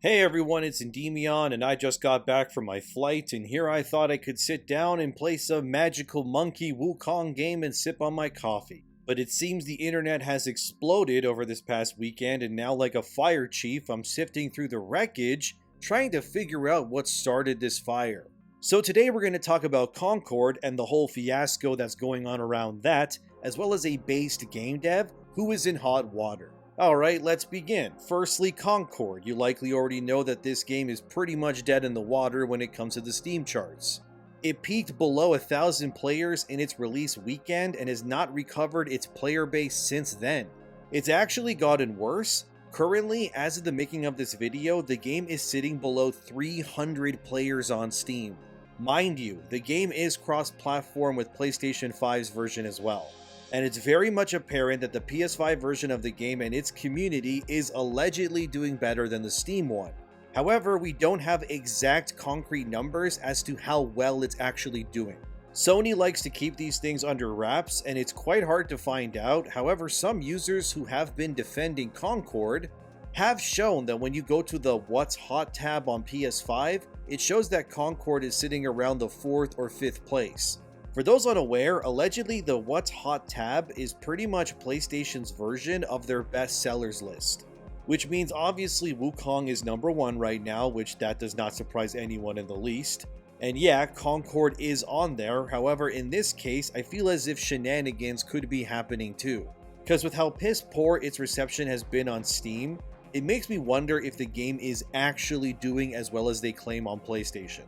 Hey everyone, it's ENDYMION, and I just got back from my flight, and here I thought I could sit down and play some magical monkey Wukong game and sip on my coffee. But it seems the internet has exploded over this past weekend, and now like a fire chief, I'm sifting through the wreckage, trying to figure out what started this fire. So today we're going to talk about Concord and the whole fiasco that's going on around that, as well as a based game dev who is in hot water. Alright, let's begin. Firstly, Concord. You likely already know that this game is pretty much dead in the water when it comes to the Steam charts. It peaked below 1,000 players in its release weekend and has not recovered its player base since then. It's actually gotten worse. Currently, as of the making of this video, the game is sitting below 300 players on Steam. Mind you, the game is cross-platform with PlayStation 5's version as well. And it's very much apparent that the PS5 version of the game and its community is allegedly doing better than the Steam one. However, we don't have exact concrete numbers as to how well it's actually doing. Sony likes to keep these things under wraps, and it's quite hard to find out. However, some users who have been defending Concord have shown that when you go to the What's Hot tab on PS5, it shows that Concord is sitting around the 4th or 5th place. For those unaware, allegedly the What's Hot tab is pretty much PlayStation's version of their best sellers list. Which means obviously Wukong is number 1 right now, which that does not surprise anyone in the least. And yeah, Concord is on there, however in this case I feel as if shenanigans could be happening too. Because with how piss poor its reception has been on Steam, it makes me wonder if the game is actually doing as well as they claim on PlayStation.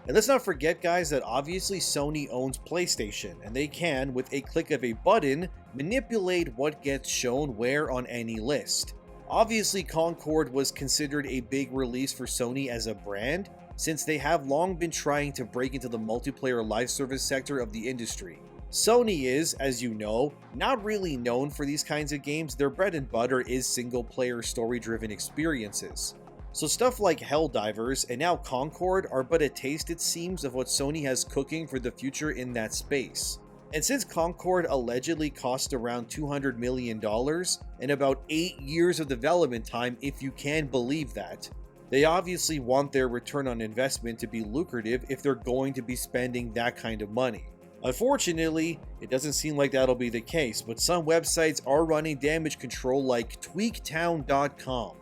And let's not forget guys that obviously Sony owns PlayStation, and they can, with a click of a button, manipulate what gets shown where on any list. Obviously Concord was considered a big release for Sony as a brand, since they have long been trying to break into the multiplayer live service sector of the industry. Sony is, as you know, not really known for these kinds of games. Their bread and butter is single player story driven experiences. So stuff like Helldivers and now Concord are but a taste it seems of what Sony has cooking for the future in that space. And since Concord allegedly cost around $200 million and about 8 years of development time if you can believe that, they obviously want their return on investment to be lucrative if they're going to be spending that kind of money. Unfortunately, it doesn't seem like that'll be the case, but some websites are running damage control like tweaktown.com.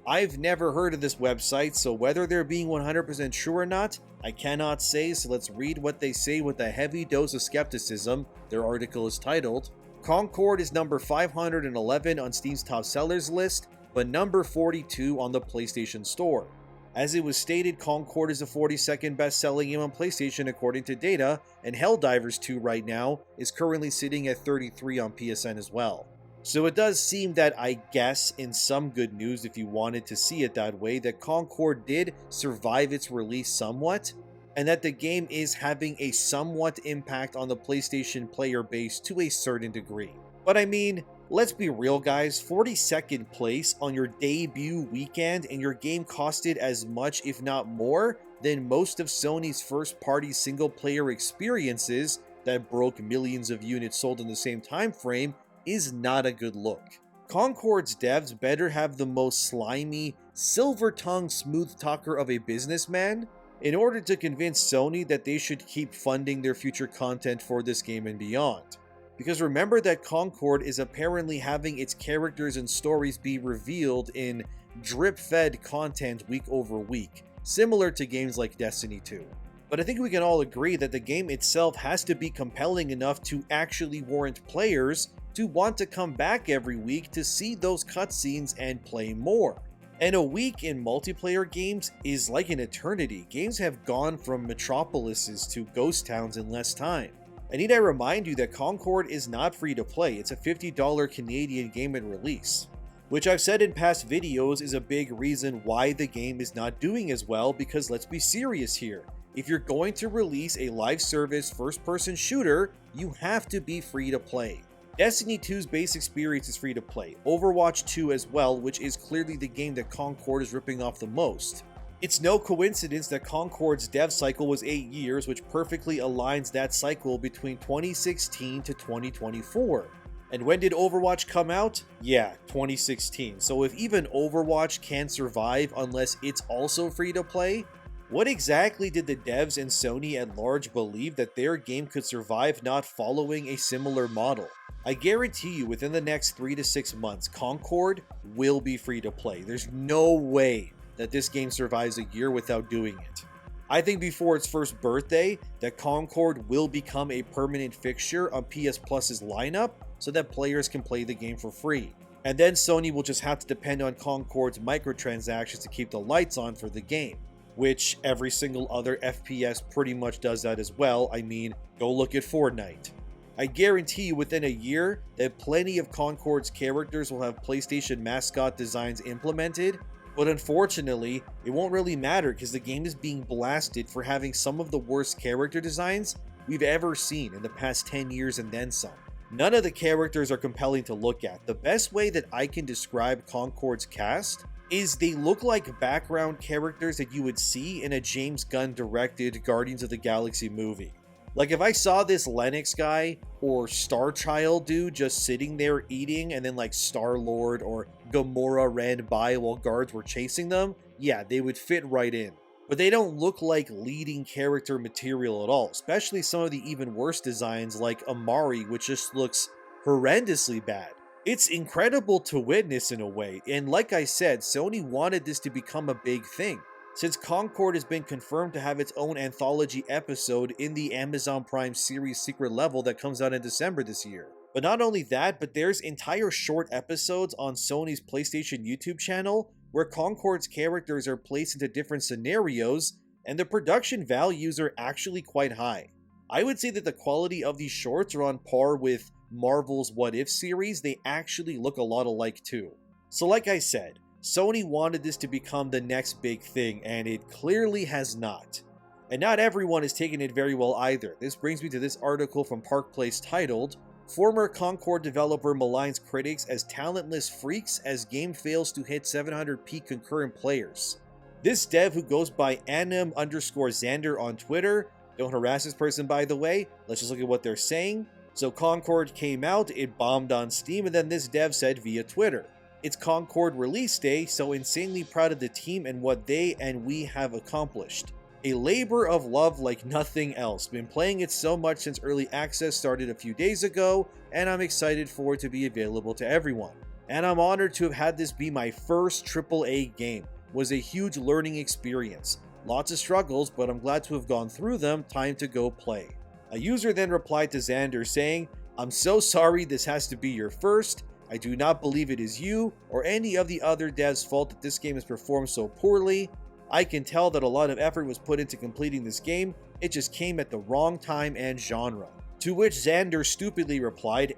I've never heard of this website, so whether they're being 100% true or not, I cannot say, so let's read what they say with a heavy dose of skepticism. Their article is titled, Concord is number 511 on Steam's top sellers list, but number 42 on the PlayStation Store. As it was stated, Concord is the 42nd best-selling game on PlayStation according to data, and Helldivers 2 right now is currently sitting at 33 on PSN as well. So it does seem that, I guess, in some good news if you wanted to see it that way, that Concord did survive its release somewhat, and that the game is having a somewhat impact on the PlayStation player base to a certain degree. But I mean, let's be real guys, 42nd place on your debut weekend and your game costed as much if not more than most of Sony's first party single player experiences that broke millions of units sold in the same time frame is not a good look. Concord's devs better have the most slimy, silver-tongued smooth talker of a businessman in order to convince Sony that they should keep funding their future content for this game and beyond. Because remember that Concord is apparently having its characters and stories be revealed in drip-fed content week over week, similar to games like Destiny 2. But I think we can all agree that the game itself has to be compelling enough to actually warrant players to want to come back every week to see those cutscenes and play more. And a week in multiplayer games is like an eternity. Games have gone from metropolises to ghost towns in less time. And need I remind you that Concord is not free to play, it's a $50 Canadian game at release. Which I've said in past videos is a big reason why the game is not doing as well, because let's be serious here. If you're going to release a live service first-person shooter, you have to be free to play. Destiny 2's base experience is free to play, Overwatch 2 as well, which is clearly the game that Concord is ripping off the most. It's no coincidence that Concord's dev cycle was 8 years, which perfectly aligns that cycle between 2016 to 2024. And when did Overwatch come out? Yeah, 2016. So if even Overwatch can't survive unless it's also free to play, what exactly did the devs and Sony at large believe that their game could survive not following a similar model? I guarantee you within the next 3 to 6 months, Concord will be free to play. There's no way that this game survives a year without doing it. I think before its first birthday, that Concord will become a permanent fixture on PS Plus's lineup so that players can play the game for free. And then Sony will just have to depend on Concord's microtransactions to keep the lights on for the game, which every single other FPS pretty much does that as well. I mean, go look at Fortnite. I guarantee you within a year that plenty of Concord's characters will have PlayStation mascot designs implemented, but unfortunately, it won't really matter because the game is being blasted for having some of the worst character designs we've ever seen in the past 10 years and then some. None of the characters are compelling to look at. The best way that I can describe Concord's cast is they look like background characters that you would see in a James Gunn directed Guardians of the Galaxy movie. Like if I saw this Lennox guy or Starchild dude just sitting there eating and then like Star-Lord or Gamora ran by while guards were chasing them, yeah, they would fit right in. But they don't look like leading character material at all, especially some of the even worse designs like Amari, which just looks horrendously bad. It's incredible to witness in a way, and like I said, Sony wanted this to become a big thing, since Concord has been confirmed to have its own anthology episode in the Amazon Prime series Secret Level that comes out in December this year. But not only that, but there's entire short episodes on Sony's PlayStation YouTube channel where Concord's characters are placed into different scenarios, and the production values are actually quite high. I would say that the quality of these shorts are on par with Marvel's What If series. They actually look a lot alike too. So like I said, Sony wanted this to become the next big thing, and it clearly has not. And not everyone is taking it very well either. This brings me to this article from Park Place titled, "Former Concord developer maligns critics as talentless freaks as game fails to hit 700p concurrent players." This dev, who goes by anim_Xander on Twitter, don't harass this person by the way, let's just look at what they're saying. So Concord came out, it bombed on Steam, and then this dev said via Twitter, "It's Concord release day, so insanely proud of the team and what they and we have accomplished. A labor of love like nothing else. Been playing it so much since early access started a few days ago, and I'm excited for it to be available to everyone. And I'm honored to have had this be my first AAA game. Was a huge learning experience. Lots of struggles, but I'm glad to have gone through them. Time to go play." A user then replied to Xander saying, "I'm so sorry this has to be your first. I do not believe it is you or any of the other devs' fault that this game has performed so poorly. I can tell that a lot of effort was put into completing this game. It just came at the wrong time and genre." To which Xander stupidly replied,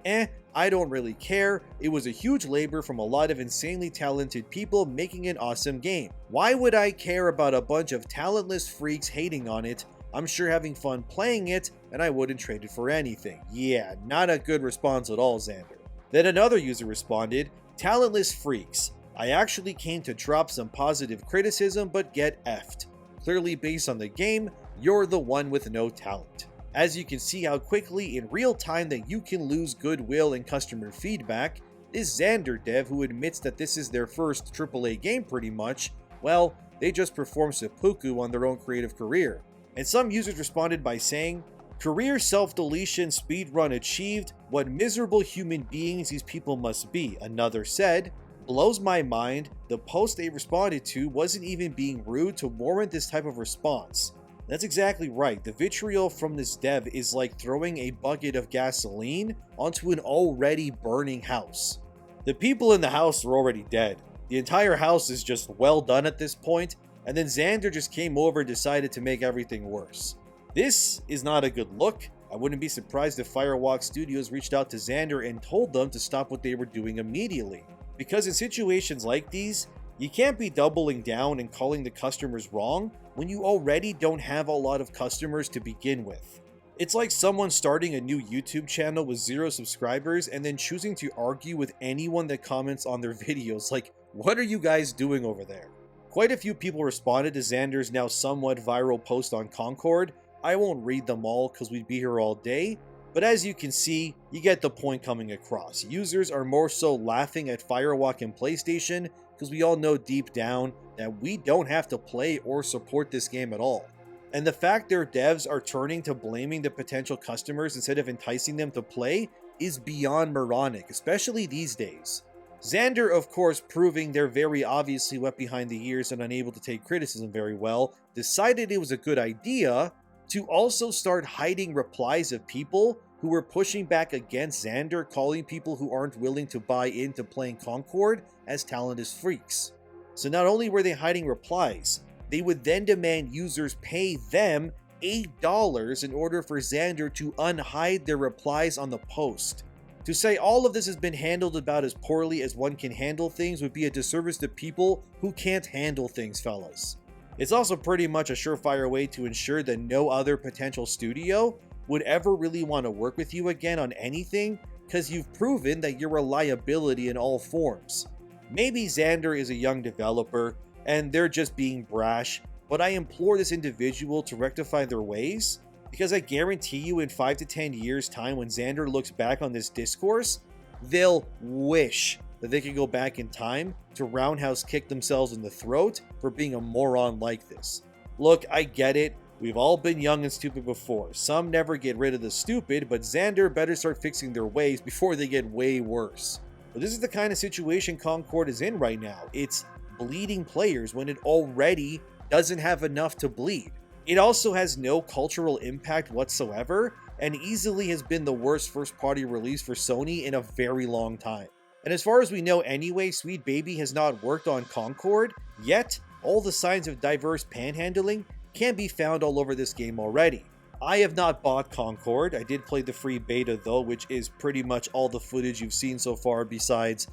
I don't really care. It was a huge labor from a lot of insanely talented people making an awesome game. Why would I care about a bunch of talentless freaks hating on it? I'm sure having fun playing it, and I wouldn't trade it for anything. Yeah, not a good response at all, Xander. Then another user responded, "Talentless freaks. I actually came to drop some positive criticism, but get effed. Clearly based on the game, you're the one with no talent." As you can see how quickly in real time that you can lose goodwill and customer feedback, this Xander dev, who admits that this is their first AAA game pretty much, well, they just performed seppuku on their own creative career. And some users responded by saying, "Career self-deletion speedrun achieved. What miserable human beings these people must be." Another said, "Blows my mind. The post they responded to wasn't even being rude to warrant this type of response." That's exactly right. The vitriol from this dev is like throwing a bucket of gasoline onto an already burning house. The people in the house are already dead. The entire house is just well done at this point, and then Xander just came over and decided to make everything worse. This is not a good look. I wouldn't be surprised if Firewalk Studios reached out to Xander and told them to stop what they were doing immediately. Because in situations like these, you can't be doubling down and calling the customers wrong when you already don't have a lot of customers to begin with. It's like someone starting a new YouTube channel with 0 subscribers and then choosing to argue with anyone that comments on their videos. Like, what are you guys doing over there? Quite a few people responded to Xander's now somewhat viral post on Concord. I won't read them all because we'd be here all day, But as you can see, you get the point coming across. Users are more so laughing at Firewalk and PlayStation because we all know deep down that we don't have to play or support this game at all. And the fact their devs are turning to blaming the potential customers instead of enticing them to play is beyond moronic, especially these days. Xander, of course, proving they're very obviously wet behind the ears and unable to take criticism very well, decided it was a good idea to also start hiding replies of people who were pushing back against Xander, calling people who aren't willing to buy into playing Concord as talented freaks. So not only were they hiding replies, they would then demand users pay them $8 in order for Xander to unhide their replies on the post. To say all of this has been handled about as poorly as one can handle things would be a disservice to people who can't handle things, fellas. It's also pretty much a surefire way to ensure that no other potential studio would ever really want to work with you again on anything, because you've proven that you're a liability in all forms. Maybe Xander is a young developer and they're just being brash, but I implore this individual to rectify their ways, because I guarantee you in 5 to 10 years time when Xander looks back on this discourse, they'll wish that they could go back in time to roundhouse kick themselves in the throat for being a moron like this. Look, I get it. We've all been young and stupid before. Some never get rid of the stupid, but Xander better start fixing their ways before they get way worse. But this is the kind of situation Concord is in right now. It's bleeding players when it already doesn't have enough to bleed. It also has no cultural impact whatsoever, and easily has been the worst first-party release for Sony in a very long time. And as far as we know anyway, Sweet Baby has not worked on Concord, yet all the signs of diverse panhandling can be found all over this game already. I have not bought Concord. I did play the free beta though, which is pretty much all the footage you've seen so far besides,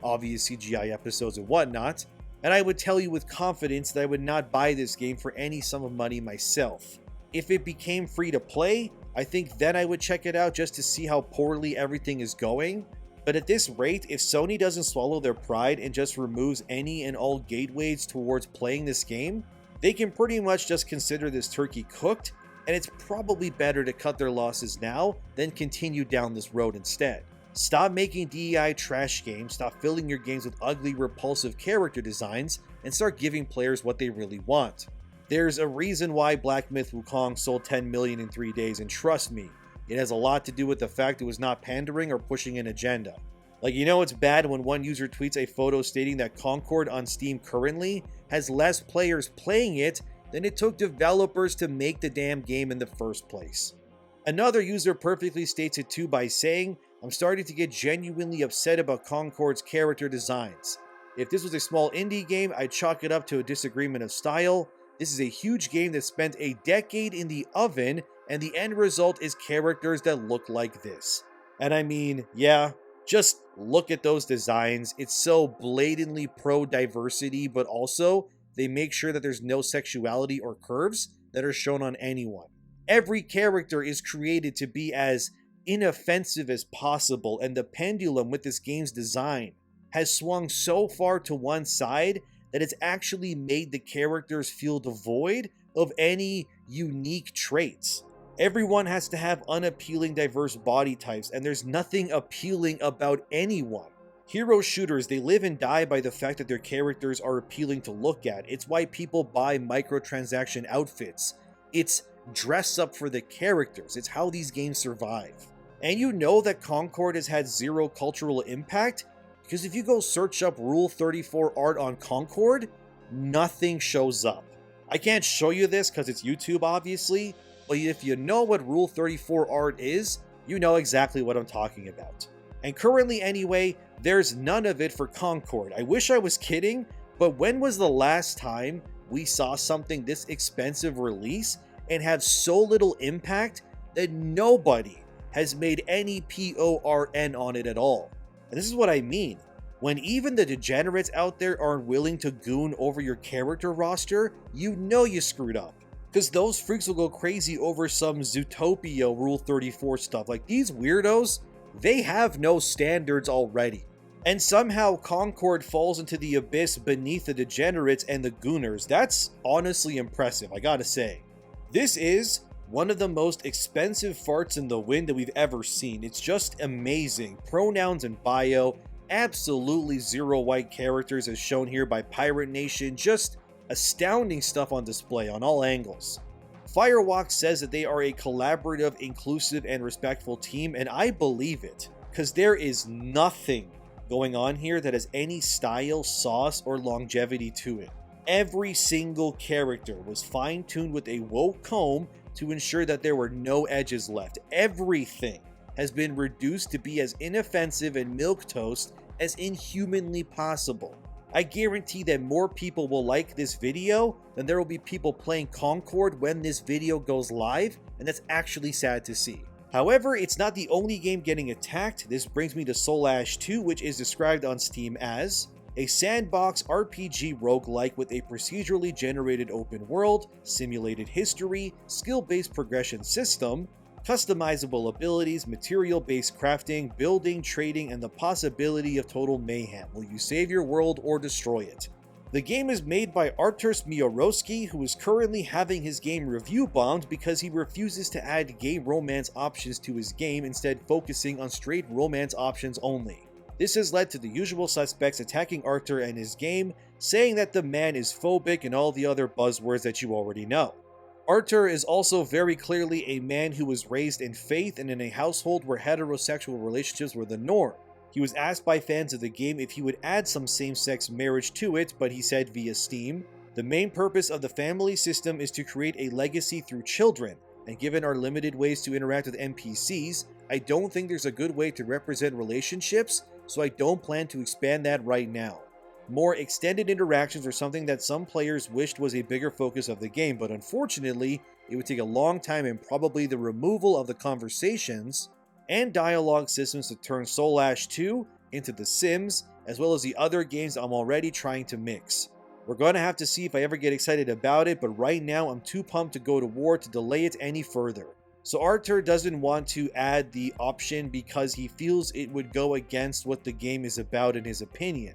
obvious CGI episodes and whatnot. And I would tell you with confidence that I would not buy this game for any sum of money myself. If it became free to play, I think then I would check it out just to see how poorly everything is going. But at this rate, if Sony doesn't swallow their pride and just removes any and all gateways towards playing this game, they can pretty much just consider this turkey cooked, and it's probably better to cut their losses now than continue down this road instead. Stop making DEI trash games, stop filling your games with ugly, repulsive character designs, and start giving players what they really want. There's a reason why Black Myth Wukong sold 10 million in 3 days, and trust me, it has a lot to do with the fact it was not pandering or pushing an agenda. Like, it's bad when one user tweets a photo stating that Concord on Steam currently has less players playing it than it took developers to make the damn game in the first place. Another user perfectly states it too by saying, "I'm starting to get genuinely upset about Concord's character designs. If this was a small indie game, I'd chalk it up to a disagreement of style. This is a huge game that spent a decade in the oven, and the end result is characters that look like this." And I mean, yeah, just look at those designs. It's so blatantly pro-diversity, but also they make sure that there's no sexuality or curves that are shown on anyone. Every character is created to be as inoffensive as possible, and the pendulum with this game's design has swung so far to one side that it's actually made the characters feel devoid of any unique traits. Everyone has to have unappealing diverse body types, and there's nothing appealing about anyone. Hero shooters, they live and die by the fact that their characters are appealing to look at. It's why people buy microtransaction outfits. It's dress up for the characters. It's how these games survive. And you know that Concord has had zero cultural impact, because if you go search up Rule 34 art on Concord, nothing shows up. I can't show you this because it's YouTube obviously, but if you know what Rule 34 art is, you know exactly what I'm talking about. And currently anyway, there's none of it for Concord. I wish I was kidding, but when was the last time we saw something this expensive release and have so little impact that nobody has made any PORN on it at all? And this is what I mean. When even the degenerates out there aren't willing to goon over your character roster, you know you screwed up. Because those freaks will go crazy over some Zootopia Rule 34 stuff. Like, these weirdos, they have no standards already. And somehow Concord falls into the abyss beneath the degenerates and the gooners. That's honestly impressive, I gotta say. This is One of the most expensive farts in the wind that we've ever seen. It's just amazing. Pronouns and bio, absolutely zero white characters as shown here by Pirate Nation. Just astounding stuff on display on all angles. Firewalk says that they are a collaborative, inclusive, and respectful team, and I believe it, because there is nothing going on here that has any style, sauce, or longevity to it. Every single character was fine-tuned with a woke comb to ensure that there were no edges left. Everything has been reduced to be as inoffensive and milquetoast as inhumanly possible. I guarantee that more people will like this video than there will be people playing Concord when this video goes live, and that's actually sad to see. However, it's not the only game getting attacked. This brings me to Soul Ash 2, which is described on Steam as a sandbox RPG roguelike with a procedurally generated open world, simulated history, skill-based progression system, customizable abilities, material-based crafting, building, trading, and the possibility of total mayhem. Will you save your world or destroy it? The game is made by Arturs Miorowski, who is currently having his game review bombed because he refuses to add gay romance options to his game, instead focusing on straight romance options only. This has led to the usual suspects attacking Artur and his game, saying that the man is phobic and all the other buzzwords that you already know. Artur is also very clearly a man who was raised in faith and in a household where heterosexual relationships were the norm. He was asked by fans of the game if he would add some same-sex marriage to it, but he said via Steam, "The main purpose of the family system is to create a legacy through children, and given our limited ways to interact with NPCs, I don't think there's a good way to represent relationships, so I don't plan to expand that right now." More extended interactions are something that some players wished was a bigger focus of the game, but unfortunately, it would take a long time and probably the removal of the conversations and dialogue systems to turn Soul Ash 2 into The Sims, as well as the other games I'm already trying to mix. We're going to have to see if I ever get excited about it, but right now I'm too pumped to go to war to delay it any further. So Artur doesn't want to add the option because he feels it would go against what the game is about in his opinion.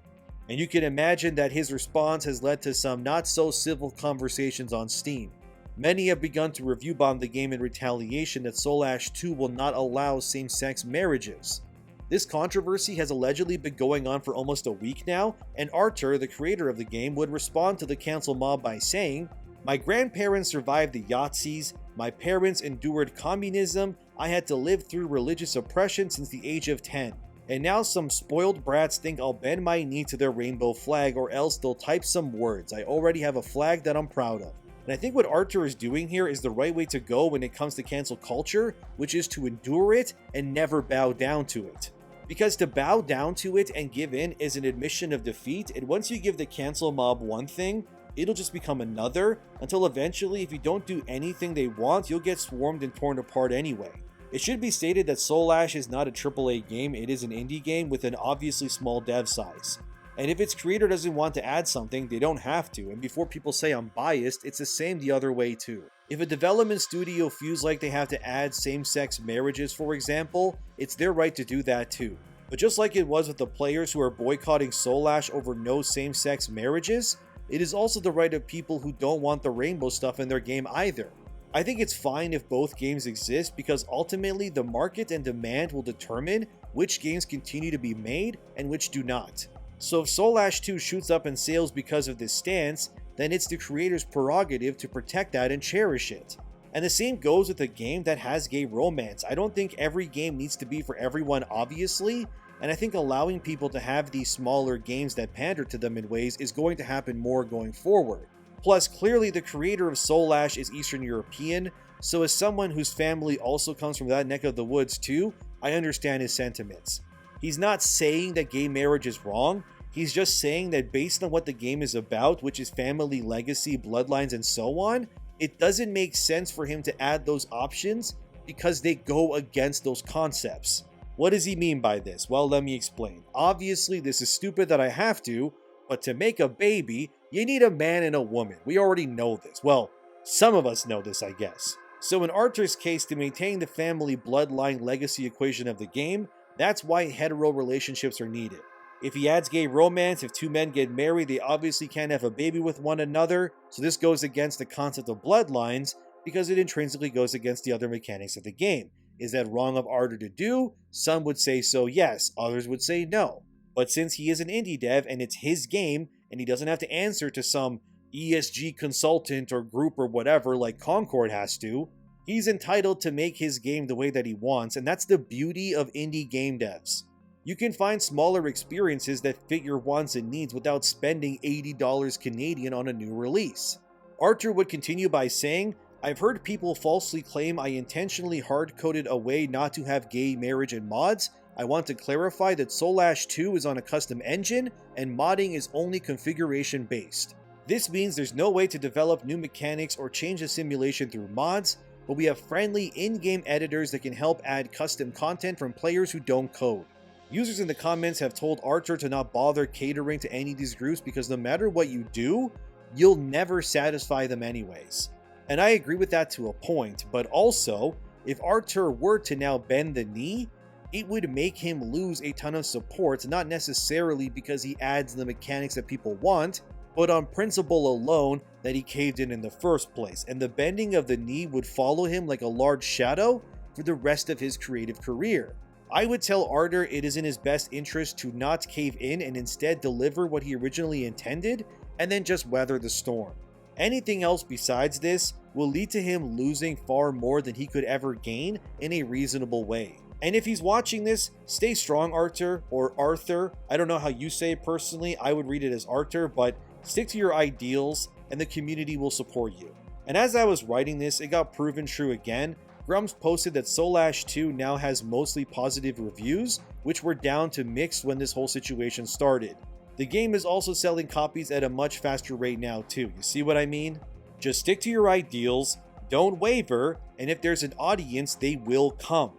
And you can imagine that his response has led to some not so civil conversations on Steam. Many have begun to review bomb the game in retaliation that Soul Ash 2 will not allow same-sex marriages. This controversy has allegedly been going on for almost a week now, and Artur, the creator of the game, would respond to the cancel mob by saying, "My grandparents survived the Yahtzees, my parents endured communism, I had to live through religious oppression since the age of 10. And now some spoiled brats think I'll bend my knee to their rainbow flag or else they'll type some words. I already have a flag that I'm proud of." And I think what Artur is doing here is the right way to go when it comes to cancel culture, which is to endure it and never bow down to it. Because to bow down to it and give in is an admission of defeat, and once you give the cancel mob one thing, it'll just become another, until eventually if you don't do anything they want, you'll get swarmed and torn apart anyway. It should be stated that Soul Ash is not a AAA game, it is an indie game with an obviously small dev size. And if its creator doesn't want to add something, they don't have to, and before people say I'm biased, it's the same the other way too. If a development studio feels like they have to add same-sex marriages, for example, it's their right to do that too. But just like it was with the players who are boycotting Soul Ash over no same-sex marriages, it is also the right of people who don't want the rainbow stuff in their game either. I think it's fine if both games exist because ultimately the market and demand will determine which games continue to be made and which do not. So if Soul Ash 2 shoots up in sales because of this stance, then it's the creator's prerogative to protect that and cherish it. And the same goes with a game that has gay romance. I don't think every game needs to be for everyone, obviously, and I think allowing people to have these smaller games that pander to them in ways is going to happen more going forward. Plus, clearly the creator of Soul Ash is Eastern European, so as someone whose family also comes from that neck of the woods too, I understand his sentiments. He's not saying that gay marriage is wrong, he's just saying that based on what the game is about, which is family, legacy, bloodlines, and so on, it doesn't make sense for him to add those options because they go against those concepts. What does he mean by this? Well, let me explain. Obviously, this is stupid that I have to, but to make a baby, you need a man and a woman. We already know this. Well, some of us know this, I guess. So in Artur's case, to maintain the family bloodline legacy equation of the game, that's why hetero relationships are needed. If he adds gay romance, if two men get married, they obviously can't have a baby with one another, so this goes against the concept of bloodlines, because it intrinsically goes against the other mechanics of the game. Is that wrong of Arter to do? Some would say so, yes, others would say no. But since he is an indie dev and it's his game, and he doesn't have to answer to some ESG consultant or group or whatever like Concord has to, he's entitled to make his game the way that he wants, and that's the beauty of indie game devs. You can find smaller experiences that fit your wants and needs without spending $80 Canadian on a new release. Arter would continue by saying, I've heard people falsely claim I intentionally hard-coded a way not to have gay marriage in mods. I want to clarify that Soul Ash 2 is on a custom engine, and modding is only configuration based. This means there's no way to develop new mechanics or change the simulation through mods, but we have friendly in-game editors that can help add custom content from players who don't code. Users in the comments have told Arter to not bother catering to any of these groups because no matter what you do, you'll never satisfy them anyways. And I agree with that to a point, but also, if Arter were to now bend the knee, it would make him lose a ton of support, not necessarily because he adds the mechanics that people want, but on principle alone that he caved in the first place, and the bending of the knee would follow him like a large shadow for the rest of his creative career. I would tell Arter it is in his best interest to not cave in and instead deliver what he originally intended, and then just weather the storm. Anything else besides this will lead to him losing far more than he could ever gain in a reasonable way. And if he's watching this, stay strong, Arter, or Arthur. I don't know how you say it personally. I would read it as Arter, but stick to your ideals and the community will support you. And as I was writing this, it got proven true again. Grumps posted that Soul Ash 2 now has mostly positive reviews, which were down to mixed when this whole situation started. The game is also selling copies at a much faster rate now too, you see what I mean? Just stick to your ideals, don't waver, and if there's an audience, they will come.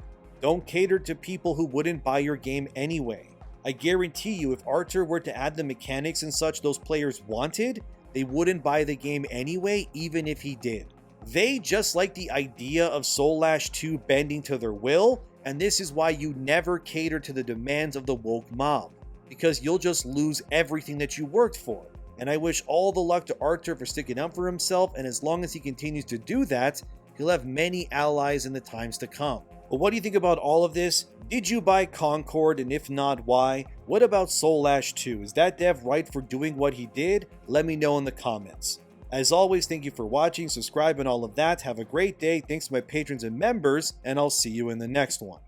Don't cater to people who wouldn't buy your game anyway. I guarantee you if Arter were to add the mechanics and such those players wanted, they wouldn't buy the game anyway even if he did. They just like the idea of Soul Ash 2 bending to their will, and this is why you never cater to the demands of the woke mob, because you'll just lose everything that you worked for. And I wish all the luck to Arter for sticking up for himself, and as long as he continues to do that, he'll have many allies in the times to come. But what do you think about all of this? Did you buy Concord, and if not, why? What about Soul Ash 2? Is that dev right for doing what he did? Let me know in the comments. As always, thank you for watching, subscribe, and all of that. Have a great day. Thanks to my patrons and members, and I'll see you in the next one.